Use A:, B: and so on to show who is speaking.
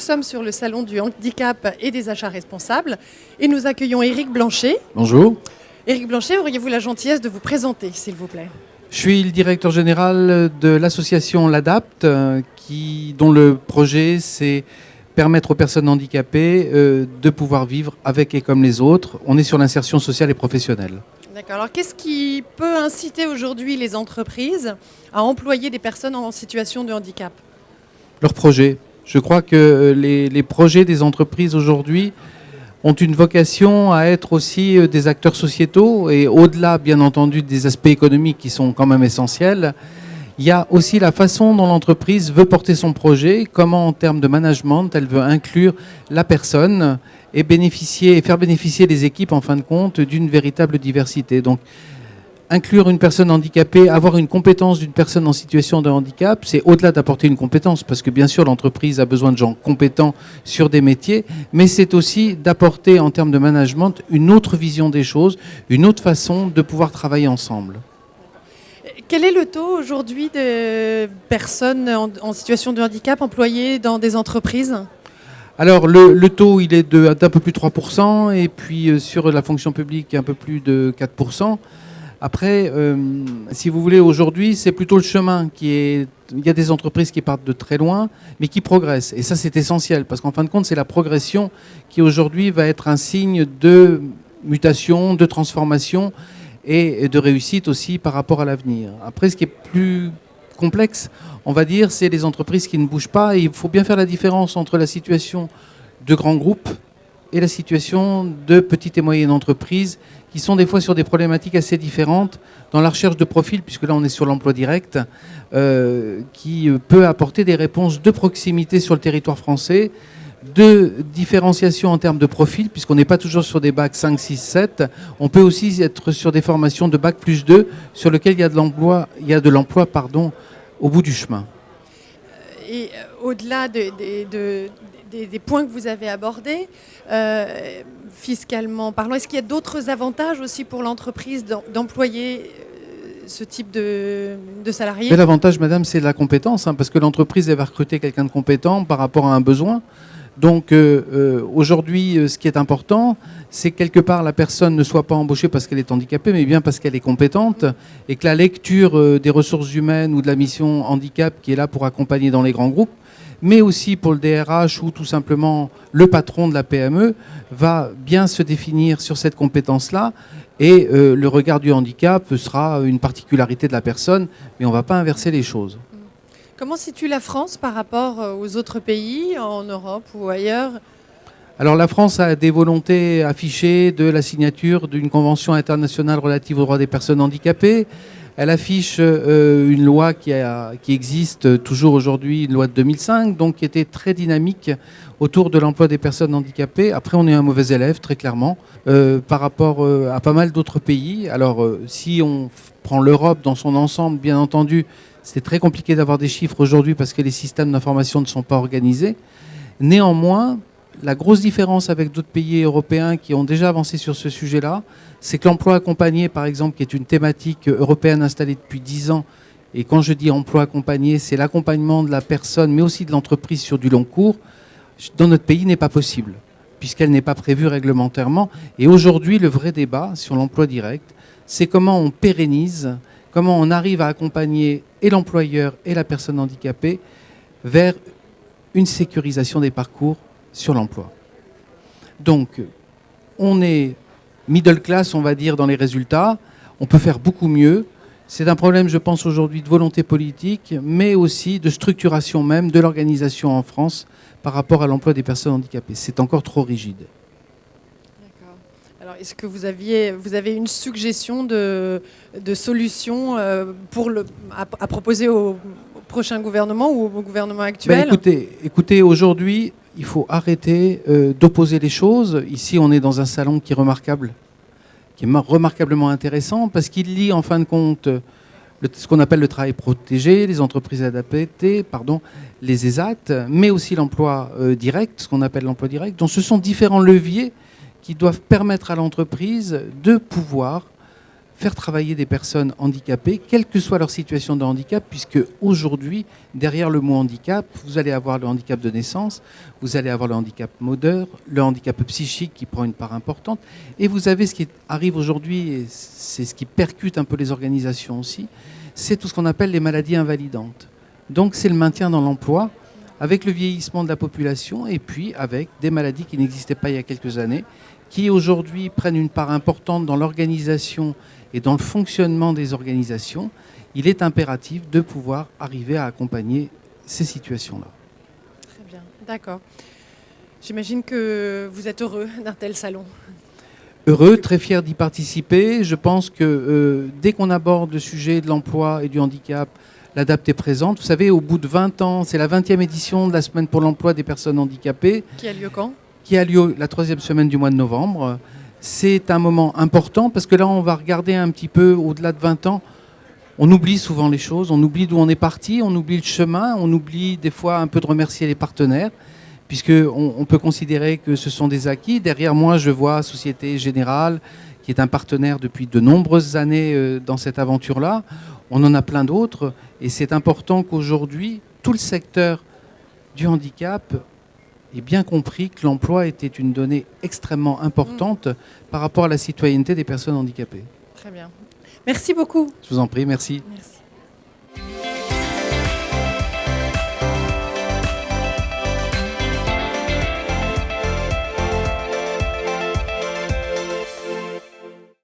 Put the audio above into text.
A: sommes sur le salon du handicap et des achats responsables et nous accueillons Éric Blanchet.
B: Bonjour.
A: Éric Blanchet, auriez-vous la gentillesse de vous présenter, s'il vous plaît?
B: Je suis le directeur général de l'association L'Adapt, dont le projet c'est permettre aux personnes handicapées de pouvoir vivre avec et comme les autres. On est sur l'insertion sociale et professionnelle.
A: D'accord. Alors qu'est-ce qui peut inciter aujourd'hui les entreprises à employer des personnes en situation de handicap?
B: Leurs projets. Je crois que les projets des entreprises aujourd'hui ont une vocation à être aussi des acteurs sociétaux et au-delà, bien entendu, des aspects économiques qui sont quand même essentiels. Il y a aussi la façon dont l'entreprise veut porter son projet, comment en termes de management elle veut inclure la personne et faire bénéficier les équipes en fin de compte d'une véritable diversité. Donc inclure une personne handicapée, avoir une compétence d'une personne en situation de handicap, c'est au-delà d'apporter une compétence, parce que bien sûr l'entreprise a besoin de gens compétents sur des métiers, mais c'est aussi d'apporter en termes de management une autre vision des choses, une autre façon de pouvoir travailler ensemble.
A: Quel est le taux aujourd'hui de personnes en situation de handicap employées dans des entreprises?
B: Alors le taux il est d'un peu plus de 3%, et puis sur la fonction publique un peu plus de 4%. Après, si vous voulez, aujourd'hui, c'est plutôt le chemin qui est... Il y a des entreprises qui partent de très loin, mais qui progressent. Et ça, c'est essentiel, parce qu'en fin de compte, c'est la progression qui, aujourd'hui, va être un signe de mutation, de transformation et de réussite aussi par rapport à l'avenir. Après, ce qui est plus complexe, on va dire, c'est les entreprises qui ne bougent pas. Et il faut bien faire la différence entre la situation de grands groupes et la situation de petites et moyennes entreprises qui sont des fois sur des problématiques assez différentes dans la recherche de profil, puisque là on est sur l'emploi direct, qui peut apporter des réponses de proximité sur le territoire français, de différenciation en termes de profil, puisqu'on n'est pas toujours sur des bacs 5, 6, 7. On peut aussi être sur des formations de bac plus 2, sur lesquelles il y a de l'emploi, au bout du chemin.
A: Et au-delà des points que vous avez abordés, fiscalement parlant, est-ce qu'il y a d'autres avantages aussi pour l'entreprise d'employer ce type de salariés?
B: Mais l'avantage, madame, c'est la compétence, parce que l'entreprise elle va recruter quelqu'un de compétent par rapport à un besoin. Donc aujourd'hui, ce qui est important, c'est que quelque part la personne ne soit pas embauchée parce qu'elle est handicapée, mais bien parce qu'elle est compétente, et que la lecture des ressources humaines ou de la mission handicap qui est là pour accompagner dans les grands groupes, mais aussi pour le DRH ou tout simplement le patron de la PME, va bien se définir sur cette compétence-là. Et le regard du handicap sera une particularité de la personne, mais on ne va pas inverser les choses.
A: Comment se situe la France par rapport aux autres pays, en Europe ou ailleurs?
B: Alors la France a des volontés affichées de la signature d'une convention internationale relative aux droits des personnes handicapées. Elle affiche une loi qui existe toujours aujourd'hui, une loi de 2005, donc qui était très dynamique autour de l'emploi des personnes handicapées. Après, on est un mauvais élève, très clairement, par rapport à pas mal d'autres pays. Alors, si on prend l'Europe dans son ensemble, bien entendu, c'est très compliqué d'avoir des chiffres aujourd'hui parce que les systèmes d'information ne sont pas organisés. Néanmoins, la grosse différence avec d'autres pays européens qui ont déjà avancé sur ce sujet-là, c'est que l'emploi accompagné, par exemple, qui est une thématique européenne installée depuis 10 ans, et quand je dis emploi accompagné, c'est l'accompagnement de la personne, mais aussi de l'entreprise sur du long cours, dans notre pays n'est pas possible, puisqu'elle n'est pas prévue réglementairement. Et aujourd'hui, le vrai débat sur l'emploi direct, c'est comment on pérennise, comment on arrive à accompagner et l'employeur et la personne handicapée vers une sécurisation des parcours sur l'emploi. Donc, on est middle class, on va dire, dans les résultats. On peut faire beaucoup mieux. C'est un problème, je pense, aujourd'hui de volonté politique, mais aussi de structuration même de l'organisation en France par rapport à l'emploi des personnes handicapées. C'est encore trop rigide.
A: D'accord. Alors, est-ce que vous avez une suggestion de solution à proposer au prochain gouvernement ou au gouvernement actuel?
B: Écoutez, aujourd'hui, il faut arrêter d'opposer les choses. Ici, on est dans un salon qui est remarquable, qui est remarquablement intéressant, parce qu'il lie en fin de compte ce qu'on appelle le travail protégé, les entreprises adaptées, les ESAT, mais aussi l'emploi direct, ce qu'on appelle l'emploi direct. Donc ce sont différents leviers qui doivent permettre à l'entreprise de pouvoir faire travailler des personnes handicapées, quelle que soit leur situation de handicap, puisque aujourd'hui, derrière le mot handicap, vous allez avoir le handicap de naissance, vous allez avoir le handicap moteur, le handicap psychique qui prend une part importante, et vous avez ce qui arrive aujourd'hui, et c'est ce qui percute un peu les organisations aussi, c'est tout ce qu'on appelle les maladies invalidantes. Donc c'est le maintien dans l'emploi, avec le vieillissement de la population, et puis avec des maladies qui n'existaient pas il y a quelques années, qui aujourd'hui prennent une part importante dans l'organisation et dans le fonctionnement des organisations. Il est impératif de pouvoir arriver à accompagner ces situations-là.
A: Très bien, d'accord. J'imagine que vous êtes heureux d'un tel salon.
B: Heureux, très fier d'y participer. Je pense que dès qu'on aborde le sujet de l'emploi et du handicap, l'ADAPT est présente. Vous savez, au bout de 20 ans, c'est la 20e édition de la Semaine pour l'emploi des personnes handicapées.
A: Qui a lieu quand ?
B: Qui a lieu la 3e semaine du mois de novembre. C'est un moment important parce que là, on va regarder un petit peu au-delà de 20 ans. On oublie souvent les choses, on oublie d'où on est parti, on oublie le chemin, on oublie des fois un peu de remercier les partenaires, puisqu'on peut considérer que ce sont des acquis. Derrière moi, je vois Société Générale, qui est un partenaire depuis de nombreuses années dans cette aventure-là. On en a plein d'autres, et c'est important qu'aujourd'hui, tout le secteur du handicap ait bien compris que l'emploi était une donnée extrêmement importante par rapport à la citoyenneté des personnes handicapées.
A: Très bien. Merci beaucoup.
B: Je vous en prie, merci.
A: Merci.